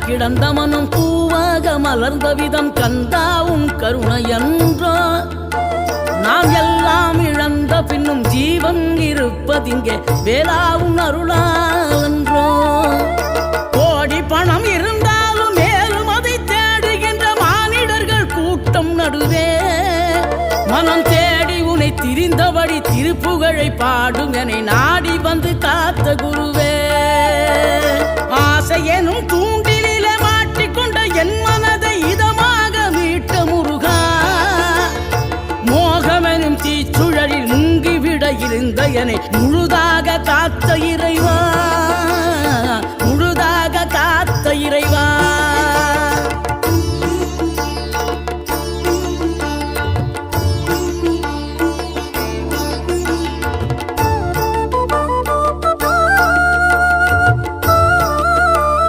கிடந்த மனம் பூவாக மலர்ந்த விதம் கந்தாவும் கருணையன்றோ நாம் எல்லாம் இழந்த பின்னும் ஜீவன் இருப்பதிங்கே வேளாவும் அருளான்றோ கோடி பணம் இருந்தாலும் மேலும் அதை தேடுகின்ற மானிடர்கள் கூட்டம் நடுவே மனம் தேடி உனை திரிந்தபடி திருப்புகழை பாடும் என நாடி வந்து காத்த குருவே ஆசை எனும் தூண்டிலே மாட்டிக்கொண்ட என் மனதை இதமாக மீட்ட முருகா மோகமெனும் தீச்சுழலில் முங்கிவிட இருந்த என்னை முழுதாக காத்த இறைவா